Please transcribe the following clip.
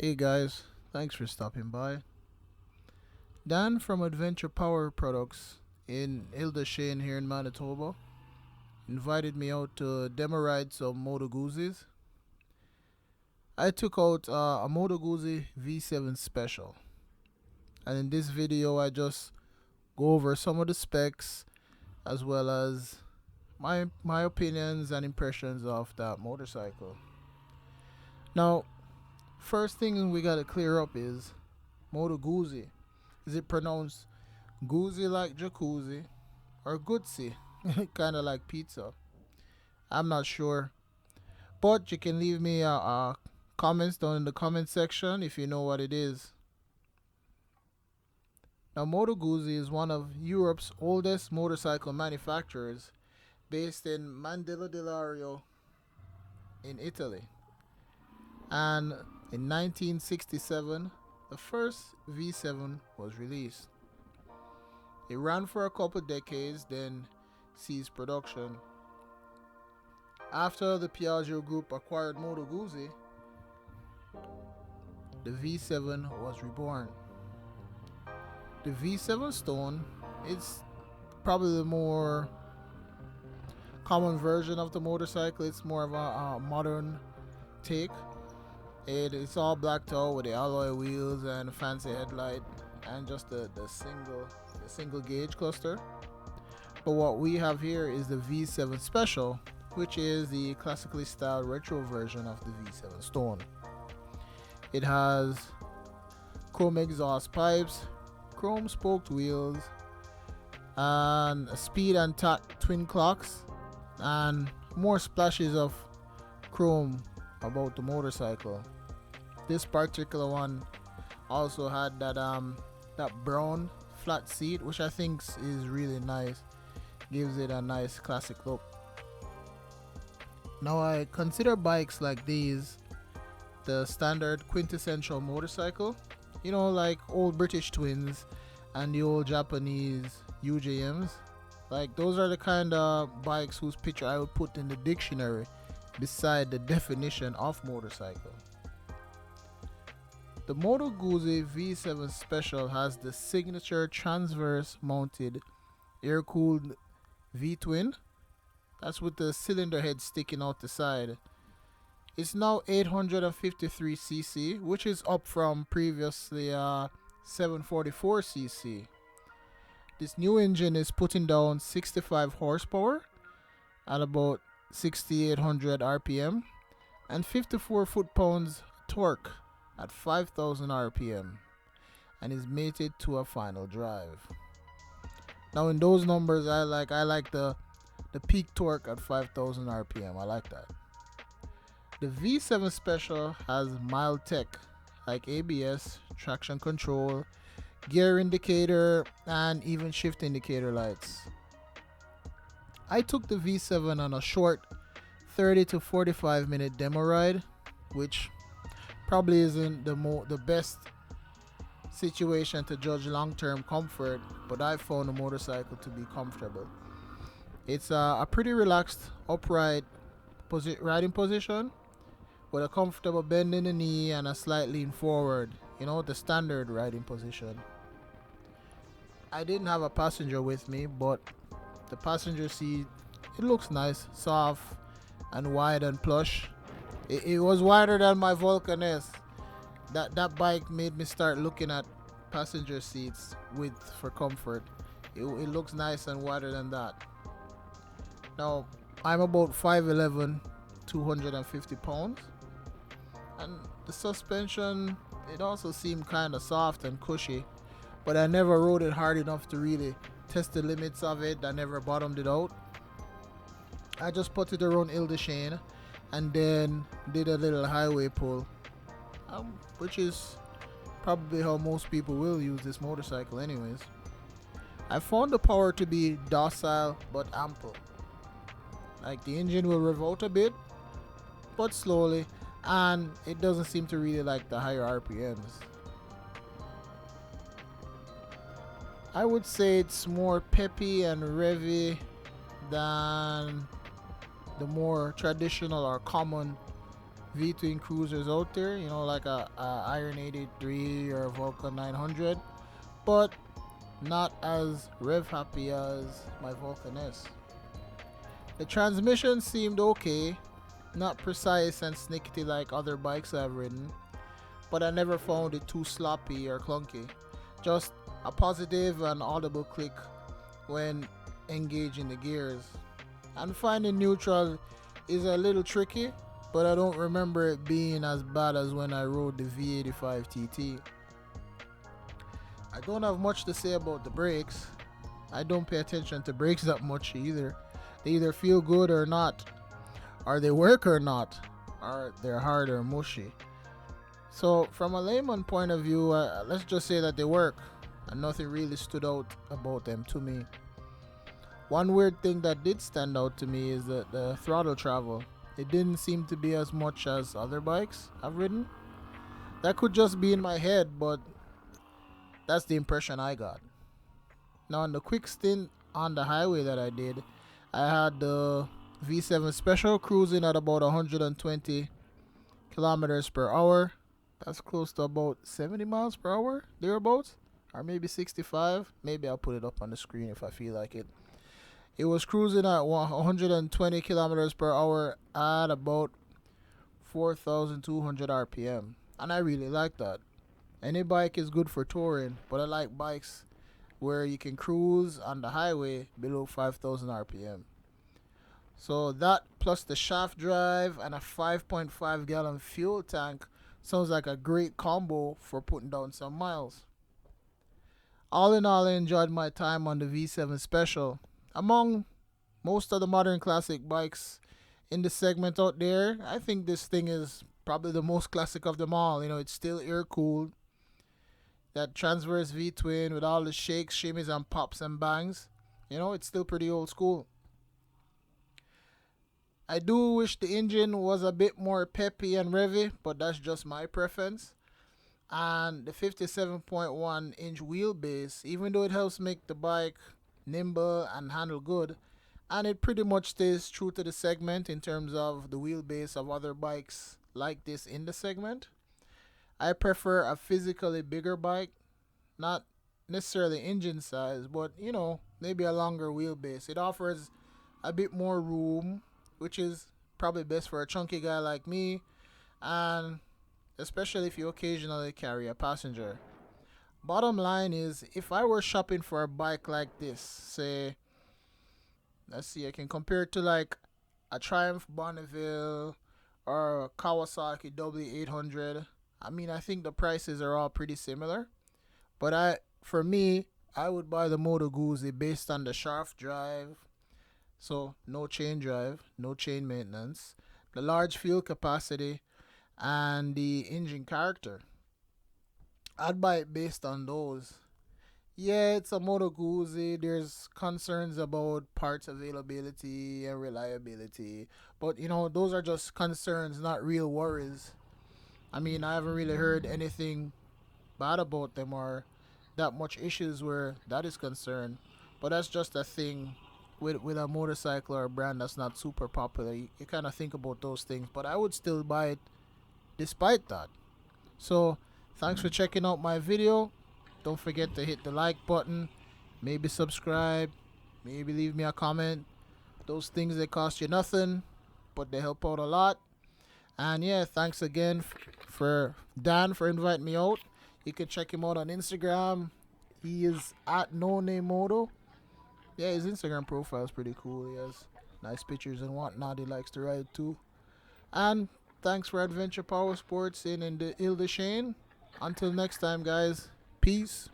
Hey guys, thanks for stopping by. Dan from Adventure Power Products in Hildesheim here in Manitoba invited me out to demo ride some Moto Guzzis. I took out a Moto Guzzi V7 Special, and in this video I just go over some of the specs as well as my opinions and impressions of that motorcycle. Now, first thing we gotta clear up is Moto Guzzi. Is it pronounced Guzzi like jacuzzi or Guzzi, kind of like pizza? I'm not sure, but you can leave me comments down in the comment section if you know what it is. Now, Moto Guzzi is one of Europe's oldest motorcycle manufacturers, based in Mandela dell'Ario in Italy. And in 1967, the first V7 was released. It ran for a couple decades, then ceased production. After the Piaggio Group acquired Moto Guzzi, the V7 was reborn. The V7 Stone is probably the more common version of the motorcycle. It's more of a modern take. It's all blacked out with the alloy wheels and fancy headlight and just the single gauge cluster. But what we have here is the V7 Special, which is the classically styled retro version of the V7 Stone. It has chrome exhaust pipes, chrome spoked wheels, and speed and torque twin clocks, and more splashes of chrome about the motorcycle. This particular one also had that brown flat seat, which I think is really nice. Gives it a nice classic look. Now, I consider bikes like these the standard quintessential motorcycle. You know, like old British twins and the old Japanese UJMs. Like, those are the kind of bikes whose picture I would put in the dictionary beside the definition of motorcycle. The Moto Guzzi V7 Special has the signature transverse mounted air-cooled V-twin. That's with the cylinder head sticking out the side. It's now 853cc, which is up from previously 744cc. This new engine is putting down 65 horsepower at about 6,800 RPM and 54 foot-pounds torque at 5,000 RPM, and is mated to a final drive. Now, in those numbers, I like the peak torque at 5,000 RPM. I like that. The V7 Special has mild tech like ABS, traction control, gear indicator, and even shift indicator lights. I took the V7 on a short 30 to 45 minute demo ride, which probably isn't the best situation to judge long-term comfort, but I found the motorcycle to be comfortable. It's a pretty relaxed, upright riding position with a comfortable bend in the knee and a slight lean forward. You know, the standard riding position. I didn't have a passenger with me, but the passenger seat, it looks nice, soft and wide and plush. It was wider than my Vulcan S. That bike made me start looking at passenger seats width for comfort. It looks nice and wider than that. Now, I'm about 5'11", 250 pounds. And the suspension, it also seemed kind of soft and cushy. But I never rode it hard enough to really test the limits of it. I never bottomed it out. I just put it around Hildesheim and then did a little highway pull, which is probably how most people will use this motorcycle anyways. I found the power to be docile but ample. Like, the engine will rev out a bit, but slowly, and it doesn't seem to really like the higher RPMs. I would say it's more peppy and revvy than the more traditional or common V-twin cruisers out there, you know, like a Iron 83 or a Vulcan 900, but not as rev happy as my Vulcan S. The transmission seemed okay, not precise and snickety like other bikes I've ridden, but I never found it too sloppy or clunky. Just a positive and audible click when engaging the gears. And finding neutral is a little tricky, but I don't remember it being as bad as when I rode the V85 TT. I don't have much to say about the brakes. I don't pay attention to brakes that much either. They either feel good or not, or they work or not, or they're hard or mushy. So from a layman point of view, let's just say that they work, and nothing really stood out about them to me. One weird thing that did stand out to me is the throttle travel. It didn't seem to be as much as other bikes I've ridden. That could just be in my head, but that's the impression I got. Now, on the quick stint on the highway that I did, I had the V7 Special cruising at about 120 kilometers per hour. That's close to about 70 miles per hour, thereabouts, or maybe 65. Maybe I'll put it up on the screen if I feel like it. It was cruising at 120 kilometers per hour at about 4,200 RPM, and I really like that. Any bike is good for touring, but I like bikes where you can cruise on the highway below 5,000 RPM. So that plus the shaft drive and a 5.5 gallon fuel tank sounds like a great combo for putting down some miles. All in all, I enjoyed my time on the V7 Special. Among most of the modern classic bikes in the segment out there, I think this thing is probably the most classic of them all. You know, it's still air cooled. That transverse V-twin with all the shakes, shimmies, and pops and bangs. You know, it's still pretty old school. I do wish the engine was a bit more peppy and revvy, but that's just my preference. And the 57.1 inch wheelbase, even though it helps make the bike nimble and handle good, and it pretty much stays true to the segment in terms of the wheelbase of other bikes like this in the segment. I prefer a physically bigger bike, not necessarily engine size, but you know, maybe a longer wheelbase. It offers a bit more room, which is probably best for a chunky guy like me, and especially if you occasionally carry a passenger. Bottom line is, if I were shopping for a bike like this, say, let's see, I can compare it to like a Triumph Bonneville or a Kawasaki W800. I mean, I think the prices are all pretty similar, but for me, I would buy the Moto Guzzi based on the shaft drive, so no chain drive, no chain maintenance, the large fuel capacity, and the engine character. I'd buy it based on those. Yeah, it's a Moto Guzzi. There's concerns about parts availability and reliability, but you know, those are just concerns, not real worries. I mean, I haven't really heard anything bad about them or that much issues where that is concerned. But that's just a thing with a motorcycle or a brand that's not super popular. You kind of think about those things, but I would still buy it despite that. So, thanks for checking out my video. Don't forget to hit the like button, maybe subscribe, maybe leave me a comment. Those things, they cost you nothing, but they help out a lot. And yeah, thanks again for Dan for inviting me out. You can check him out on Instagram. He is at No Name Moto. Yeah, his Instagram profile is pretty cool. He has nice pictures and whatnot. He likes to ride too. And thanks for Adventure Power Sports in the Ile de Chêne. Until next time, guys. Peace.